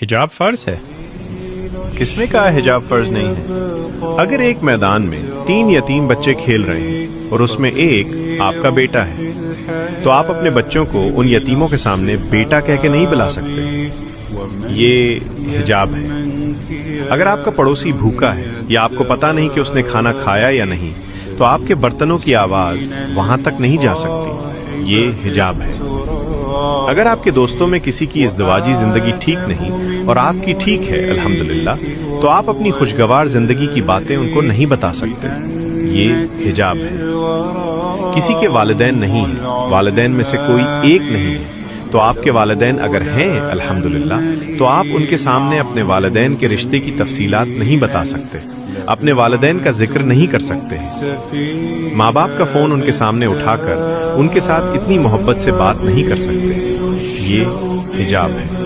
हिजाब फर्ज है? किसने कहा हिजाब फर्ज नहीं है? अगर एक मैदान में 3 यतीम बच्चे खेल रहे हैं और उसमें एक आपका बेटा है, तो आप अपने बच्चों को उन यतीमों के सामने बेटा कह के नहीं बुला सकते। ये हिजाब है। अगर आपका पड़ोसी भूखा है या आपको पता नहीं कि उसने खाना खाया या नहीं, तो आपके बर्तनों की आवाज वहां तक नहीं जा सकती। ये हिजाब है। अगर आपके दोस्तों में किसी की इज़्दिवाजी जिंदगी ठीक नहीं और आपकी ठीक है अल्हम्दुलिल्लाह, तो आप अपनी खुशगवार जिंदगी की बातें उनको नहीं बता सकते। ये हिजाब है। किसी के वालिदैन नहीं है, वालिदैन में से कोई एक नहीं है, तो आपके वालिदैन अगर हैं अल्हम्दुलिल्लाह, तो आप उनके सामने अपने वालिदैन के रिश्ते की तफसीलात नहीं बता सकते, अपने वालिदैन का जिक्र नहीं कर सकते। माँ बाप का फोन उनके सामने उठाकर उनके साथ इतनी मोहब्बत से बात नहीं कर सकते। ये हिजाब है।